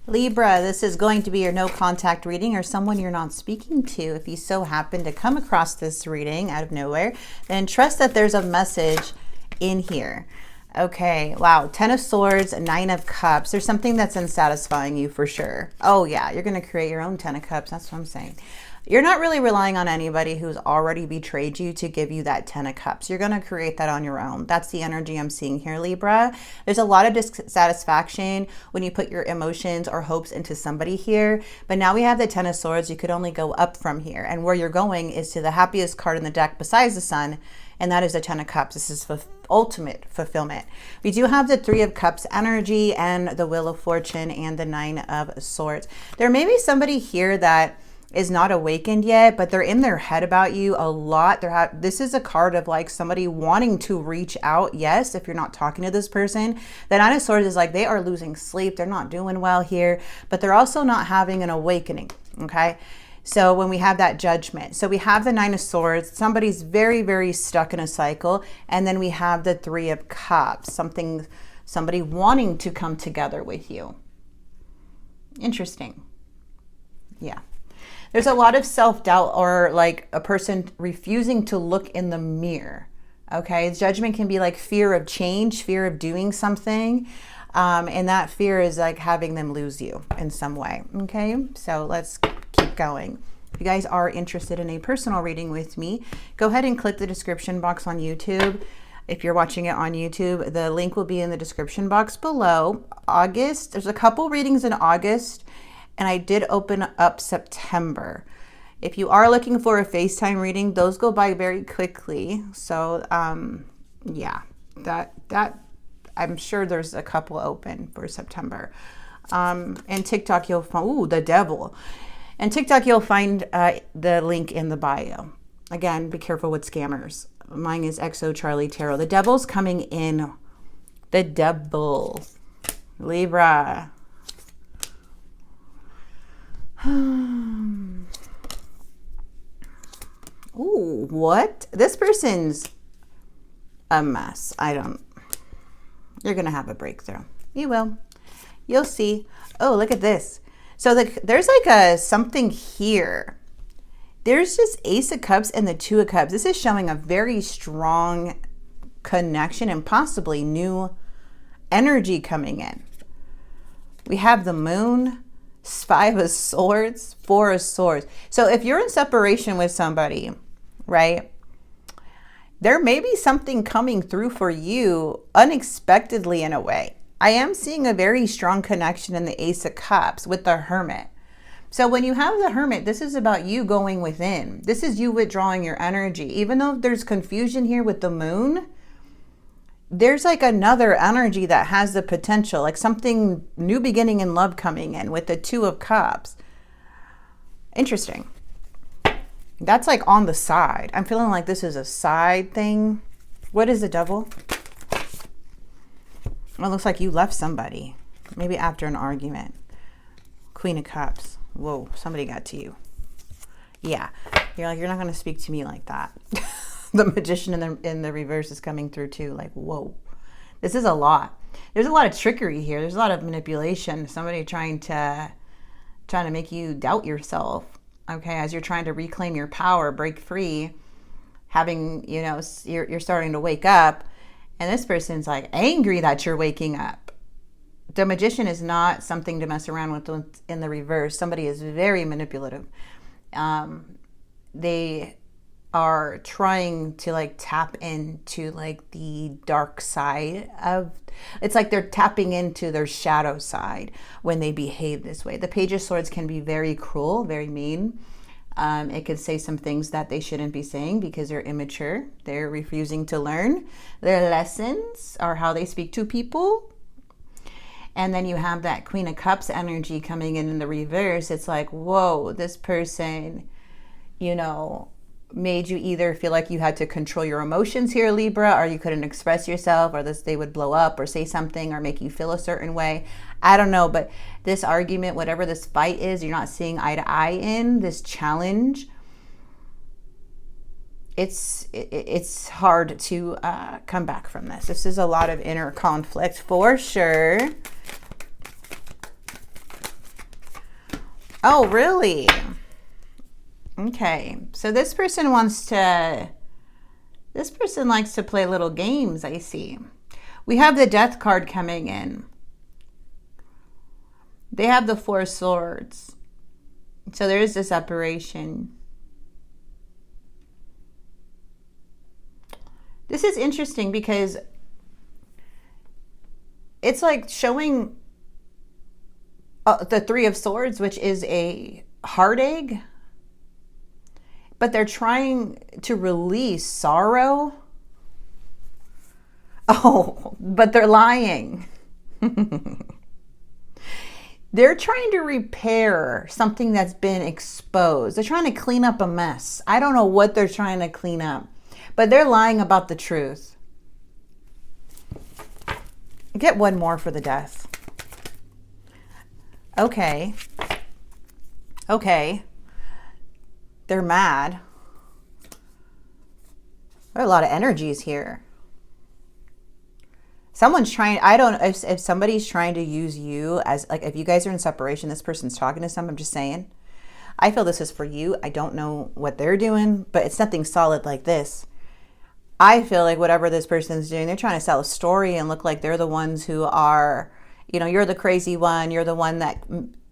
Libra, this is going to be your no contact reading or someone you're not speaking to. If you so happen to come across this reading out of nowhere, then trust that there's a message in here. Okay, wow, 10 of Swords, 9 of Cups. There's something that's unsatisfying you for sure. Oh yeah, you're going to create your own 10 of Cups. That's what I'm saying. You're not really relying on anybody who's already betrayed you to give you that 10 of Cups. You're going to create that on your own. That's the energy I'm seeing here, Libra. There's a lot of dissatisfaction when you put your emotions or hopes into somebody here. But now we have the 10 of Swords. You could only go up from here. And where you're going is to the happiest card in the deck besides the Sun. And that is the 10 of Cups. This is ultimate fulfillment. We do have the 3 of Cups energy and the Wheel of Fortune and the 9 of Swords. There may be somebody here that is not awakened yet, but they're in their head about you a lot. This is a card of like somebody wanting to reach out. Yes, if you're not talking to this person, the 9 of Swords is like they are losing sleep. They're not doing well here, but they're also not having an awakening. Okay. So when we have that Judgment, so we have the 9 of Swords, somebody's very, very stuck in a cycle. And then we have the 3 of Cups, somebody wanting to come together with you. Interesting. Yeah. There's a lot of self-doubt or like a person refusing to look in the mirror. Okay. Judgment can be like fear of change, fear of doing something. And that fear is like having them lose you in some way. Okay. So let's keep going. If you guys are interested in a personal reading with me, go ahead and click the description box on YouTube. If you're watching it on YouTube, the link will be in the description box below. August, there's a couple readings in August. And I did open up September. If you are looking for a FaceTime reading, those go by very quickly. So yeah, that I'm sure there's a couple open for September. And TikTok, you'll find, ooh, the devil. And TikTok, you'll find the link in the bio. Again, be careful with scammers. Mine is XO Charlie Tarot. The devil's coming in. The devil. Libra. Ooh, what? This person's a mess. You're going to have a breakthrough. You will. You'll see. Oh, look at this. So there's like something here. There's just Ace of Cups and the 2 of Cups. This is showing a very strong connection and possibly new energy coming in. We have the Moon. 5 of Swords, 4 of Swords. So if you're in separation with somebody, right, there may be something coming through for you unexpectedly in a way. I am seeing a very strong connection in the Ace of Cups with the Hermit. So when you have the Hermit, this is about you going within. This is you withdrawing your energy. Even though there's confusion here with the Moon, there's like another energy that has the potential, like something new beginning in love coming in with the 2 of Cups. Interesting. That's like on the side. I'm feeling like this is a side thing. What is the devil? Well, it looks like you left somebody. Maybe after an argument. Queen of Cups. Whoa, somebody got to you. Yeah. You're like, you're not going to speak to me like that. The Magician in the reverse is coming through too. Like, whoa, this is a lot. There's a lot of trickery here. There's a lot of manipulation. Somebody trying to make you doubt yourself. Okay, as you're trying to reclaim your power, break free, having, you know, you're starting to wake up, and this person's like angry that you're waking up. The Magician is not something to mess around with in the reverse. Somebody is very manipulative. They are trying to like tap into like the dark side of, it's like they're tapping into their shadow side when they behave this way. The Page of Swords can be very cruel, very mean. It could say some things that they shouldn't be saying because they're immature. They're refusing to learn their lessons or how they speak to people. And then you have that Queen of Cups energy coming in the reverse. It's like, whoa, this person, you know, made you either feel like you had to control your emotions here, Libra, or you couldn't express yourself, or they would blow up or say something or make you feel a certain way. I don't know, but this argument, whatever this fight is, you're not seeing eye to eye in, this challenge, it's hard to come back from this. This is a lot of inner conflict for sure. Oh, really? Okay. So this person likes to play little games, I see. We have the Death card coming in. They have the Four Swords. So there is this separation. This is interesting because it's like showing the Three of Swords, which is a heartache, but they're trying to release sorrow. Oh, but they're lying. They're trying to repair something that's been exposed. They're trying to clean up a mess. I don't know what they're trying to clean up, but they're lying about the truth. Get one more for the Death. Okay. Okay. They're mad. There are a lot of energies here. Someone's trying, I don't know if somebody's trying to use you as, like, if you guys are in separation, this person's talking to someone, I'm just saying. I feel this is for you. I don't know what they're doing, but it's nothing solid like this. I feel like whatever this person's doing, they're trying to sell a story and look like they're the ones who are, you know, you're the crazy one. You're the one that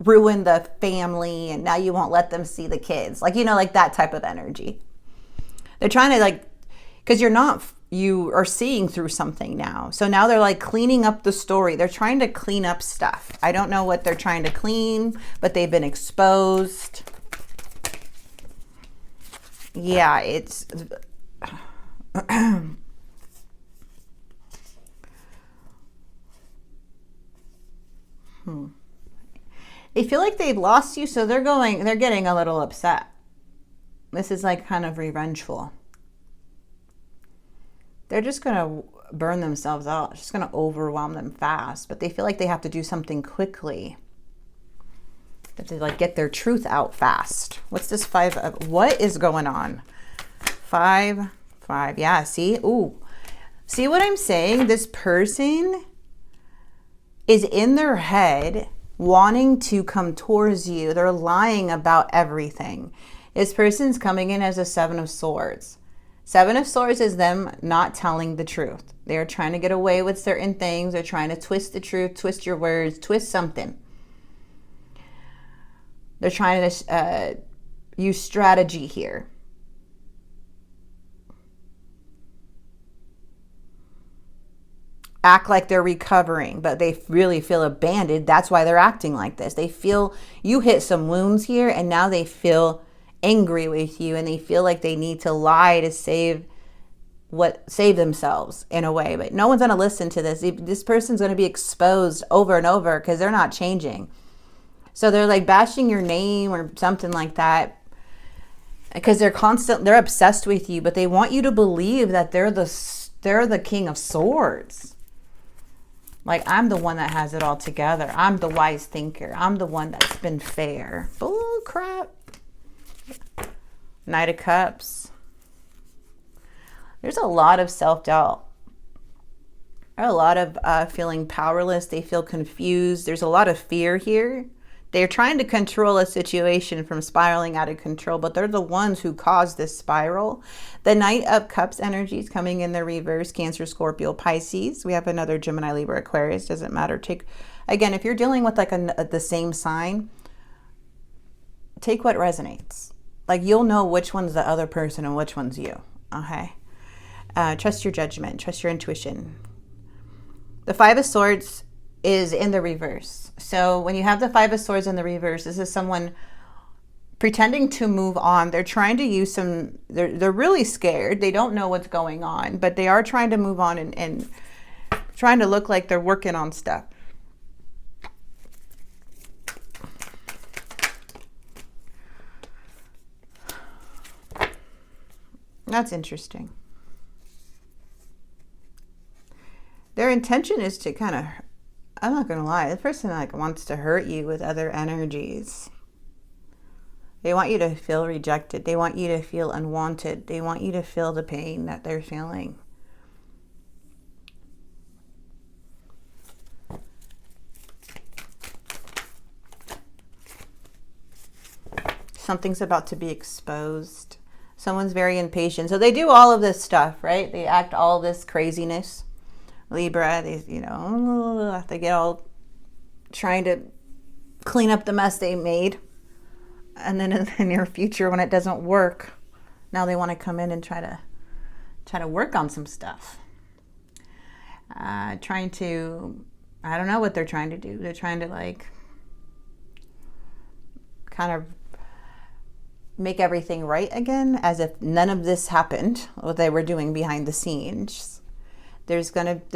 ruined the family and now you won't let them see the kids. Like, you know, like that type of energy. They're trying to, like, because you are seeing through something now. So now they're like cleaning up the story. They're trying to clean up stuff. I don't know what they're trying to clean, but they've been exposed. Yeah, it's... They feel like they've lost you, so they're getting a little upset. This is like kind of revengeful. They're just going to burn themselves out. It's just going to overwhelm them fast. But they feel like they have to do something quickly. They have to, like, get their truth out fast. What's this 5 of? What is going on? 5, 5. Yeah, see? Ooh. See what I'm saying? This person is in their head wanting to come towards you. They're lying about everything. This person's coming in as a 7 of Swords. 7 of Swords is them not telling the truth. They're trying to get away with certain things. They're trying to twist the truth, twist your words, twist something. They're trying to use strategy here. Act like they're recovering, but they really feel abandoned. That's why they're acting like this. They feel you hit some wounds here, and now they feel angry with you, and they feel like they need to lie to save themselves in a way. But no one's going to listen to this. This person's going to be exposed over and over because they're not changing. So they're like bashing your name or something like that because they're obsessed with you, but they want you to believe that they're the King of Swords. Like, I'm the one that has it all together. I'm the wise thinker. I'm the one that's been fair. Bull crap. Knight of Cups. There's a lot of self-doubt. A lot of feeling powerless. They feel confused. There's a lot of fear here. They're trying to control a situation from spiraling out of control, but they're the ones who caused this spiral. The Knight of Cups energy is coming in the reverse. Cancer, Scorpio, Pisces. We have another Gemini, Libra, Aquarius. Doesn't matter. Again, if you're dealing with like the same sign, take what resonates. Like, you'll know which one's the other person and which one's you. Okay. Trust your judgment. Trust your intuition. The 5 of Swords is in the reverse. So when you have the 5 of Swords in the reverse, this is someone pretending to move on. They're trying to use they're really scared. They don't know what's going on, but they are trying to move on and trying to look like they're working on stuff. That's interesting. Their intention is to kind of, I'm not going to lie, the person like wants to hurt you with other energies. They want you to feel rejected. They want you to feel unwanted. They want you to feel the pain that they're feeling. Something's about to be exposed. Someone's very impatient. So they do all of this stuff, right? They act all this craziness. Libra, they, they get all trying to clean up the mess they made. And then in the near future, when it doesn't work, now they want to come in and try to work on some stuff. Trying to, I don't know what they're trying to do. They're trying to like kind of make everything right again, as if none of this happened, what they were doing behind the scenes. The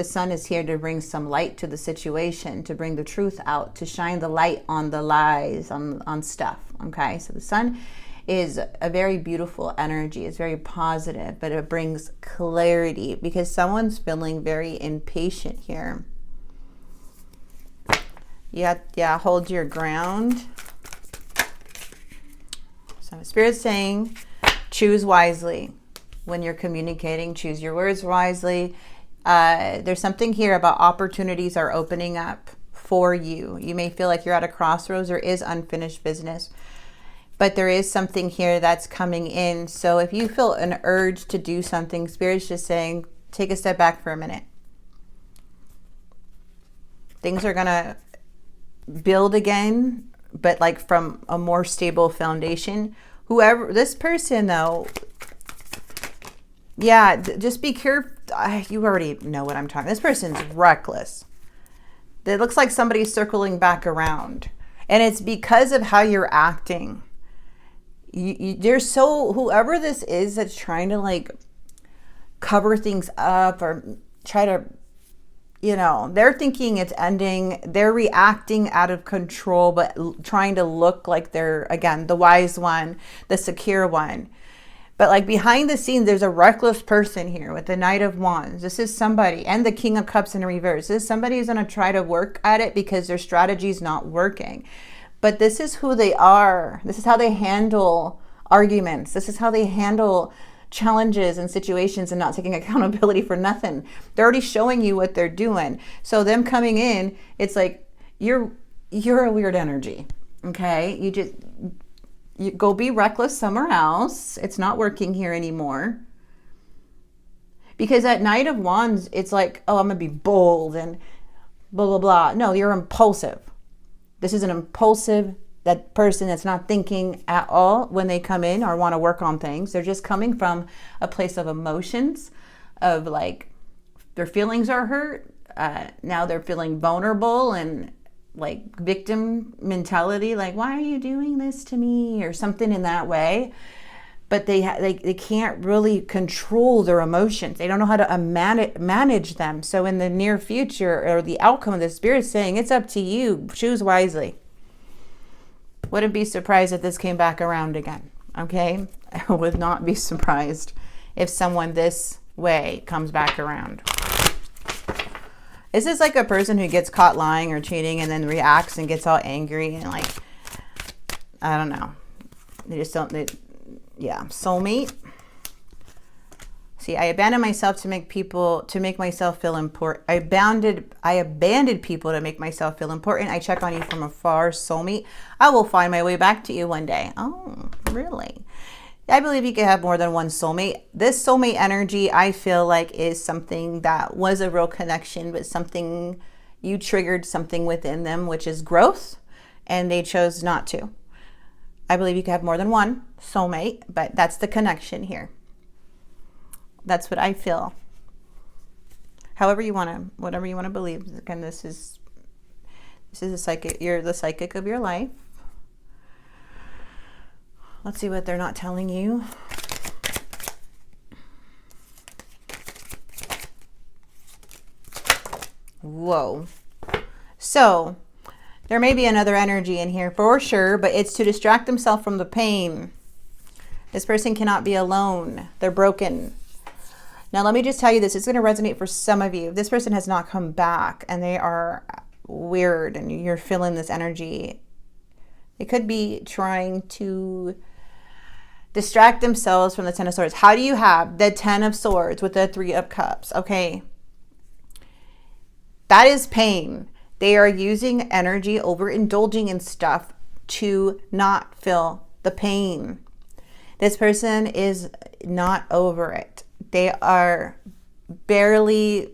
sun is here to bring some light to the situation, to bring the truth out, to shine the light on the lies, on stuff. Okay, so the sun is a very beautiful energy. It's very positive, but it brings clarity because someone's feeling very impatient here. Yeah, hold your ground. So Spirit's saying, choose wisely when you're communicating. Choose your words wisely. There's something here about opportunities are opening up for you. You may feel like you're at a crossroads. There is unfinished business, but there is something here that's coming in. So if you feel an urge to do something, Spirit's just saying, take a step back for a minute. Things are going to build again, but like from a more stable foundation. Whoever, this person though, yeah, just be careful. You already know what I'm talking. This person's reckless. It looks like somebody's circling back around. And it's because of how you're acting. Whoever this is that's trying to like cover things up or try to, they're thinking it's ending. They're reacting out of control, but trying to look like they're, again, the wise one, the secure one. But like behind the scenes, there's a reckless person here with the Knight of Wands. This is somebody, and the King of Cups in reverse. This is somebody who's going to try to work at it because their strategy's not working. But this is who they are. This is how they handle arguments. This is how they handle challenges and situations and not taking accountability for nothing. They're already showing you what they're doing. So them coming in, it's like, you're a weird energy. Okay? You go be reckless somewhere else. It's not working here anymore. Because at Knight of Wands, it's like, oh, I'm going to be bold and blah, blah, blah. No, you're impulsive. This is an impulsive, that person that's not thinking at all when they come in or want to work on things. They're just coming from a place of emotions, of like their feelings are hurt. Now they're feeling vulnerable and like victim mentality, like, why are you doing this to me, or something in that way. But they can't really control their emotions. They don't know how to manage them. So in the near future, or the outcome of the Spirit saying, it's up to you. Choose wisely. Wouldn't be surprised if this came back around again. Okay, I would not be surprised if someone this way comes back around. This is like a person who gets caught lying or cheating and then reacts and gets all angry and like, I don't know. They just don't, yeah. Soulmate. See, I abandoned myself to make myself feel important. I abandoned people to make myself feel important. I check on you from afar. Soulmate. I will find my way back to you one day. Oh, really? I believe you could have more than one soulmate. This soulmate energy, I feel like, is something that was a real connection, but something you triggered something within them, which is growth, and they chose not to. I believe you could have more than one soulmate, but that's the connection here. That's what I feel. However you want to, whatever you want to believe. Again, this is a psychic. You're the psychic of your life. Let's see what they're not telling you. Whoa. So there may be another energy in here for sure, but it's to distract themselves from the pain. This person cannot be alone. They're broken. Now, let me just tell you this. It's going to resonate for some of you. This person has not come back and they are weird and you're feeling this energy. They could be trying to distract themselves from the Ten of Swords. How do you have the Ten of Swords with the Three of Cups? Okay. That is pain. They are using energy, overindulging in stuff to not feel the pain. This person is not over it. They are barely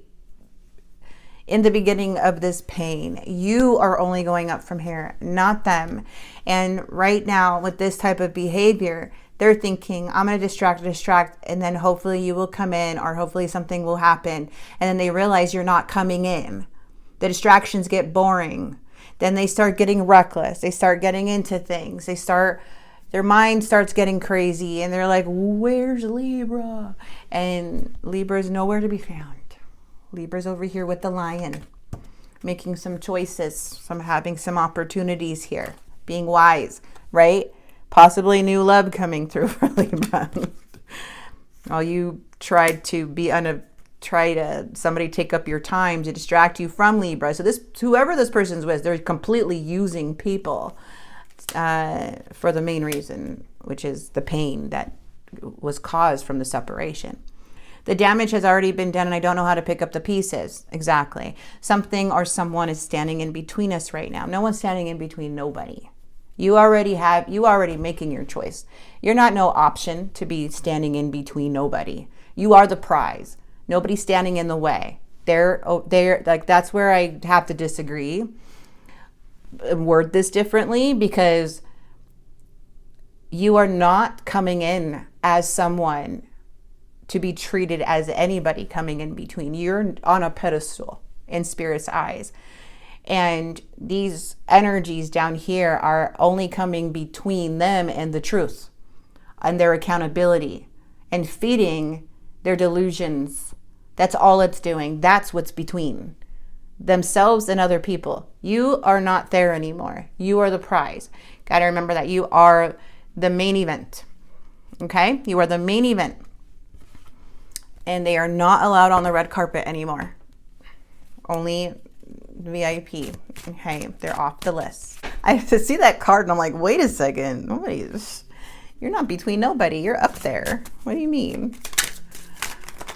in the beginning of this pain. You are only going up from here, not them. And right now with this type of behavior, they're thinking, I'm going to distract, and then hopefully you will come in, or hopefully something will happen. And then they realize you're not coming in. The distractions get boring. Then they start getting reckless. They start getting into things. Their mind starts getting crazy, and they're like, where's Libra? And Libra is nowhere to be found. Libra's over here with the lion, making some choices, having some opportunities here, being wise, right? Possibly new love coming through for Libra. While you tried to somebody take up your time to distract you from Libra. So whoever this person's with, they're completely using people for the main reason, which is the pain that was caused from the separation. The damage has already been done, and I don't know how to pick up the pieces. Exactly. Something or someone is standing in between us right now. No one's standing in between nobody. You already making your choice. You're not no option to be standing in between nobody. You are the prize. Nobody's standing in the way. They're like, that's where I have to disagree. Word this differently, because you are not coming in as someone to be treated as anybody coming in between. You're on a pedestal in Spirit's eyes. And these energies down here are only coming between them and the truth and their accountability and feeding their delusions. That's all it's doing. That's what's between themselves and other people. You are not there anymore. You are the prize. Got to remember that you are the main event. Okay? You are the main event. And they are not allowed on the red carpet anymore. Only VIP. Okay, they're off the list. I see that card and I'm like, wait a second. You're not between nobody. You're up there. What do you mean?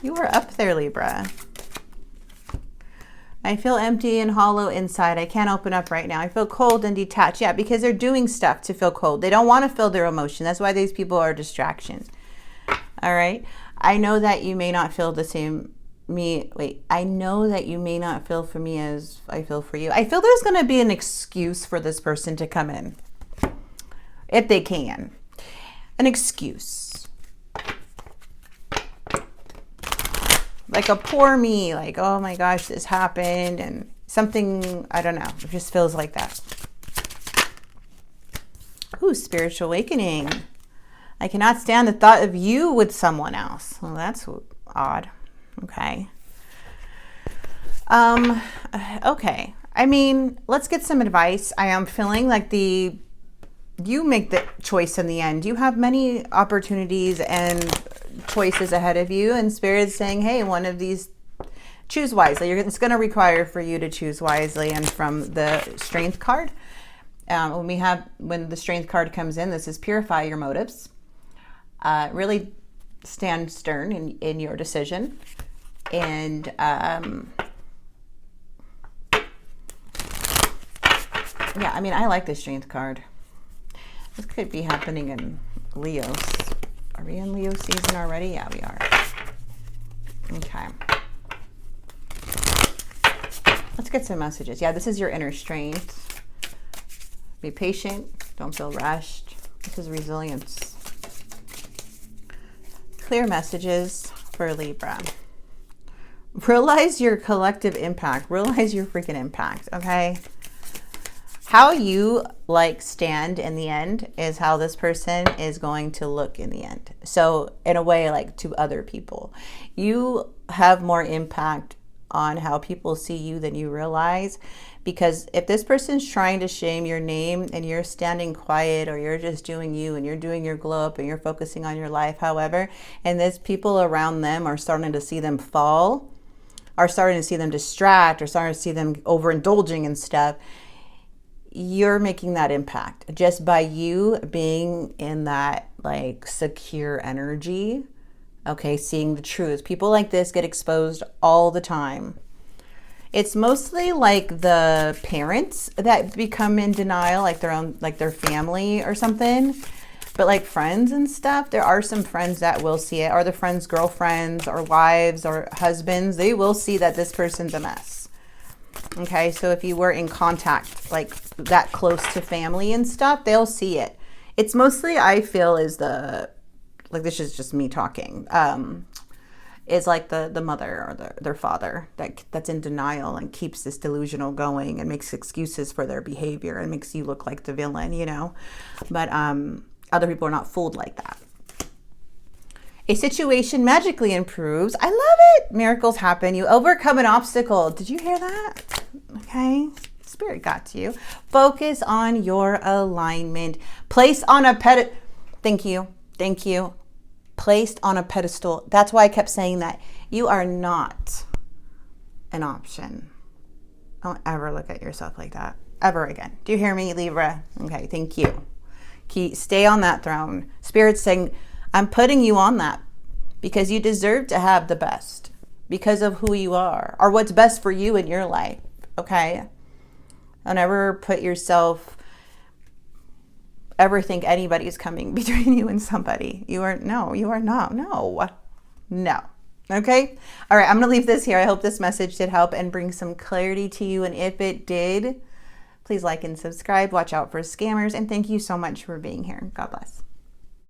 You are up there, Libra. I feel empty and hollow inside. I can't open up right now. I feel cold and detached. Yeah, because they're doing stuff to feel cold. They don't want to feel their emotion. That's why these people are distractions. All right. I know that you may not feel the same I know that you may not feel for me as I feel for you. I feel there's going to be an excuse for this person to come in. If they can. An excuse. Like a poor me. Like, oh my gosh, this happened. And something, I don't know. It just feels like that. Ooh, spiritual awakening. I cannot stand the thought of you with someone else. Well, that's odd. Okay. Okay. I mean, let's get some advice. I am feeling like you make the choice in the end. You have many opportunities and choices ahead of you, and Spirit's saying, hey, one of these, choose wisely. It's going to require for you to choose wisely. And from the Strength card, when the Strength card comes in, this is purify your motives. Really stand stern in your decision. And yeah, I mean, I like the Strength card. This could be happening in Leo's. Are we in Leo season already? Yeah, we are. Okay. Let's get some messages. Yeah, this is your inner strength. Be patient. Don't feel rushed. This is resilience. Clear messages for Libra. Realize your collective impact. Realize your freaking impact, okay? How you stand in the end is how this person is going to look in the end. So in a way, like to other people, you have more impact on how people see you than you realize. Because if this person's trying to shame your name and you're standing quiet, or you're just doing you and you're doing your glow up and you're focusing on your life, however, and there's people around them are starting to see them fall, are starting to see them distract, or starting to see them overindulging and stuff, you're making that impact just by you being in that like secure energy. Okay, seeing the truth. People like this get exposed all the time. It's mostly like the parents that become in denial, like their family or something. But like friends and stuff, there are some friends that will see it. Are the friends girlfriends or wives or husbands? They will see that this person's a mess. Okay, so if you were in contact like that close to family and stuff, they'll see it. It's mostly, I feel, is like this is just me talking, is like the mother or their father that's in denial and keeps this delusional going and makes excuses for their behavior and makes you look like the villain, you know. But other people are not fooled like that. A situation magically improves. I love it. Miracles happen. You overcome an obstacle. Did you hear that? Okay. Spirit got to you. Focus on your alignment. Place on a pedestal. Thank you. Thank you. Placed on a pedestal. That's why I kept saying that. You are not an option. Don't ever look at yourself like that. Ever again. Do you hear me, Libra? Okay. Thank you. Stay on that throne. Spirit's saying, I'm putting you on that because you deserve to have the best because of who you are or what's best for you in your life. Okay. Don't ever put yourself, ever think anybody's coming between you and somebody. You are not. No. Okay. All right. I'm going to leave this here. I hope this message did help and bring some clarity to you. And if it did, please like and subscribe. Watch out for scammers. And thank you so much for being here. God bless.